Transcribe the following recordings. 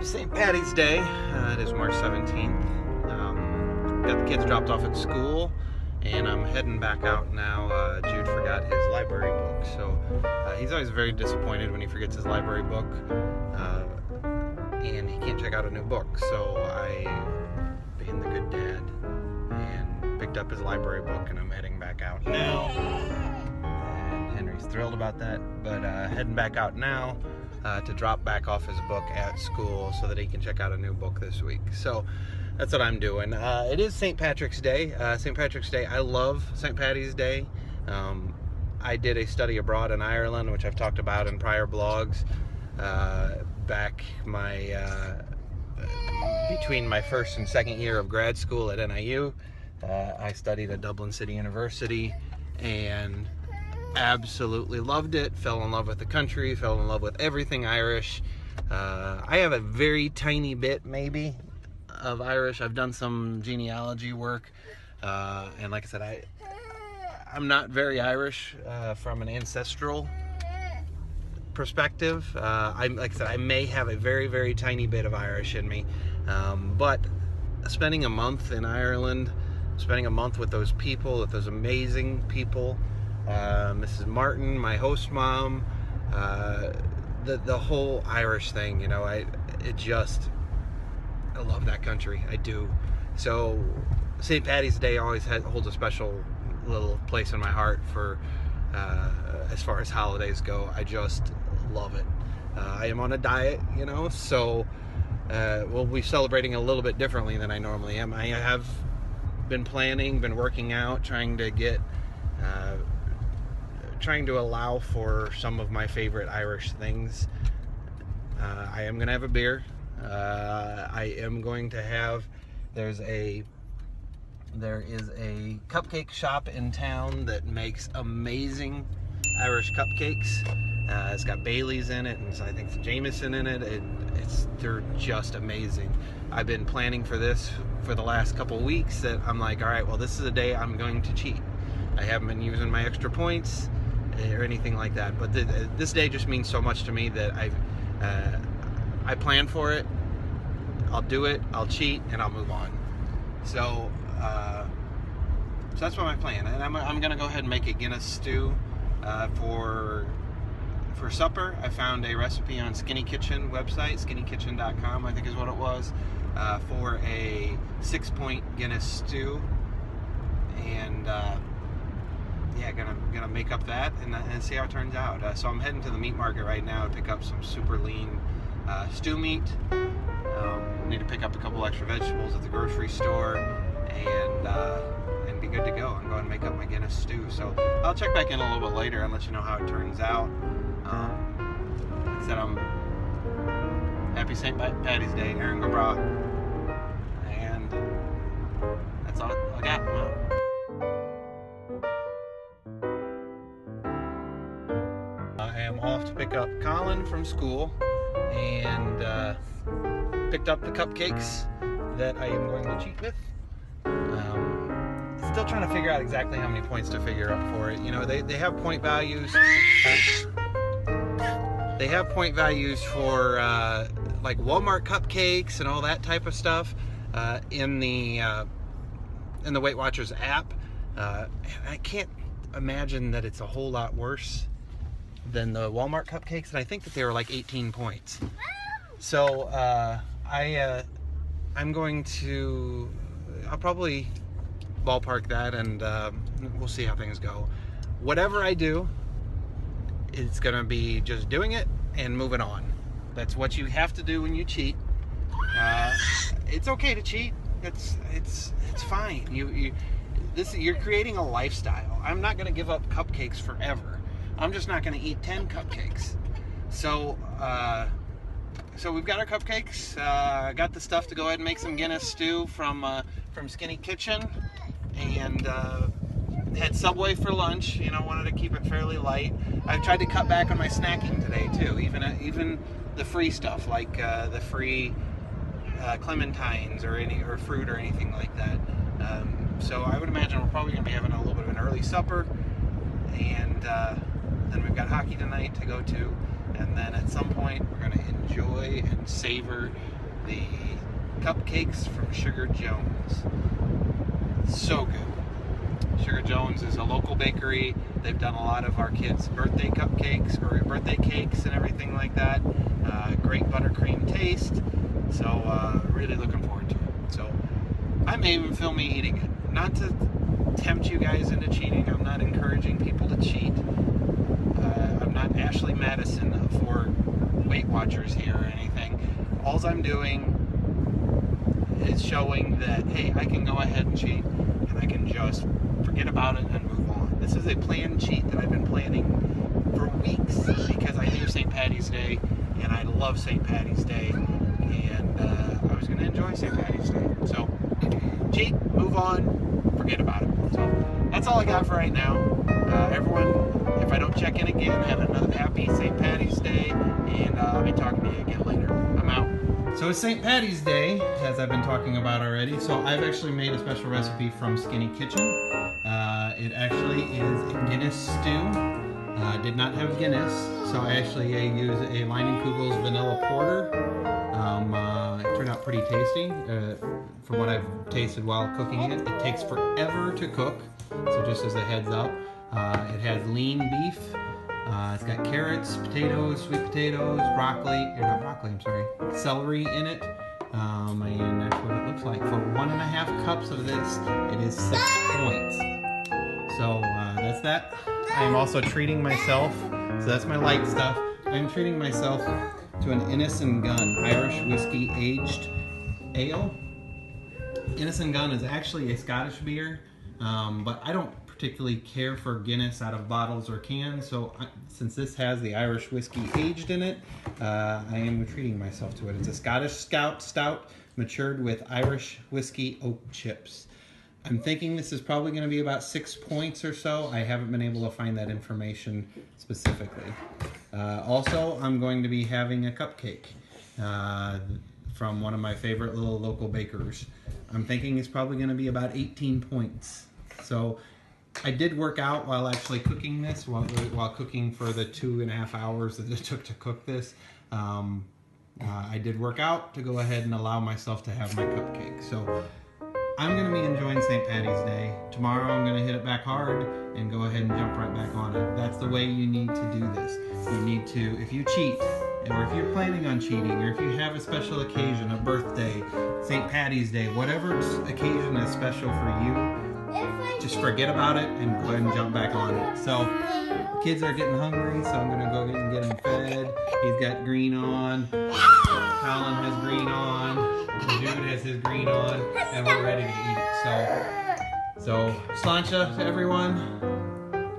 Happy St. Paddy's Day. It is March 17th. Got the kids dropped off at school, and I'm heading back out now. Jude forgot his library book, so he's always very disappointed when he forgets his library book, and he can't check out a new book. So I, being the good dad, and picked up his library book, and I'm heading back out now. And Henry's thrilled about that, but heading back out now to drop back off his book at school so that he can check out a new book this week. So that's what I'm doing. It is St. Patrick's Day. St. Patrick's Day, I love St. Paddy's Day. I did a study abroad in Ireland, which I've talked about in prior blogs. Back between my first and second year of grad school at NIU, I studied at Dublin City University and absolutely loved it. Fell in love with the country, fell in love with everything Irish. I have a very tiny bit, maybe, of Irish. I've done some genealogy work, and like I said, I'm not very Irish from an ancestral perspective. Like I said, I may have a very, very tiny bit of Irish in me, but spending a month in Ireland, spending a month with those people, with those amazing people, Mrs. Martin, my host mom, the whole Irish thing, you know, I love that country. I do. So St. Paddy's Day always holds a special little place in my heart for as far as holidays go. I just love it. I am on a diet, you know, so we'll be celebrating a little bit differently than I normally am. I have been working out, trying to allow for some of my favorite Irish things. I am going to have a beer. I am going to have, there is a cupcake shop in town that makes amazing Irish cupcakes. It's got Bailey's in it, and I think it's Jameson in it. They're just amazing. I've been planning for this for the last couple weeks, that I'm like, all right, well, this is a day I'm going to cheat. I haven't been using my extra points or anything like that, but this day just means so much to me that I plan for it, I'll do it, I'll cheat, and I'll move on. So that's what my plan. And I'm gonna go ahead and make a Guinness stew for supper. I found a recipe on Skinny Kitchen website, skinnykitchen.com, I think is what it was, for a 6-point Guinness stew. And yeah, gonna make up that and see how it turns out. So I'm heading to the meat market right now to pick up some super lean stew meat. Need to pick up a couple extra vegetables at the grocery store, and be good to go and go and make up my Guinness stew. So I'll check back in a little bit later and let you know how it turns out. Like I said, I'm happy St. Paddy's Day, Aaron Gobra, and that's all I got. I am off to pick up Colin from school, and picked up the cupcakes that I am going to cheat with. Still trying to figure out exactly how many points to figure up for it. You know, they have point values. They have point values for like Walmart cupcakes and all that type of stuff in the Weight Watchers app. I can't imagine that it's a whole lot worse than the Walmart cupcakes, and I think that they were like 18 points. So I'll probably ballpark that, and we'll see how things go. Whatever I do, it's gonna be just doing it and moving on. That's what you have to do when you cheat. It's okay to cheat. It's fine. You're creating a lifestyle. I'm not gonna give up cupcakes forever. I'm just not gonna eat 10 cupcakes. So we've got our cupcakes. Got the stuff to go ahead and make some Guinness stew from Skinny Kitchen, and had Subway for lunch. You know, wanted to keep it fairly light. I've tried to cut back on my snacking today too, even the free stuff, like the free clementines or fruit or anything like that. So I would imagine we're probably going to be having a little bit of an early supper, and then we've got hockey tonight to go to, and then at some point we're going to enjoy and savor the cupcakes from Sugar Jones. So good. Sugar Jones is a local bakery. They've done a lot of our kids' birthday cupcakes or birthday cakes and everything like that. Great buttercream taste. So really looking forward to it. So I may even film me eating it. Not to tempt you guys into cheating. I'm not encouraging people to cheat. I'm not Ashley Madison for Weight Watchers here or anything. All I'm doing is showing that, hey, I can go ahead and cheat and I can just forget about it and move on. This is a planned cheat that I've been planning for weeks because I knew St. Paddy's Day and I love St. Paddy's Day, and I was going to enjoy St. Paddy's Day. So cheat, move on, forget about it. So that's all I got for right now. Everyone, if I don't check in again, have another happy St. Paddy's Day, and I'll be talking to you again later. I'm out. So it's St. Paddy's Day, as I've been talking about already. So I've actually made a special recipe from Skinny Kitchen. It actually is a Guinness stew. Did not have Guinness, so I actually use a Line & Kugel's vanilla porter. It turned out pretty tasty. From what I've tasted while cooking it, it takes forever to cook. So just as a heads up, it has lean beef. It's got carrots, potatoes, sweet potatoes, celery in it. And that's what it looks like. For 1.5 cups of this, it is 6 points. So that's that. I am also treating myself, so that's my light stuff. I am treating myself to an Innis and Gunn Irish whiskey aged ale. Innis and Gunn is actually a Scottish beer, but I don't particularly care for Guinness out of bottles or cans, so since this has the Irish whiskey aged in it, I am treating myself to it. It's a Scottish stout matured with Irish whiskey oak chips. I'm thinking this is probably going to be about 6 points or so. I haven't been able to find that information specifically. Also, I'm going to be having a cupcake from one of my favorite little local bakers. I'm thinking it's probably going to be about 18 points. So I did work out while actually cooking this, while cooking for the 2.5 hours that it took to cook this. I did work out to go ahead and allow myself to have my cupcake. So I'm going to be enjoying St. Paddy's Day. Tomorrow I'm going to hit it back hard and go ahead and jump right back on it. That's the way you need to do this. You need to, if you cheat, or if you're planning on cheating, or if you have a special occasion, a birthday, St. Paddy's Day, whatever occasion is special for you, just forget about it and go ahead and jump back on it. So kids are getting hungry, so I'm going to go and get him fed. He's got green on. Colin has green on. Jude has his green on, and we're ready to eat it. So sláinte to everyone,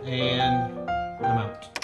and I'm out.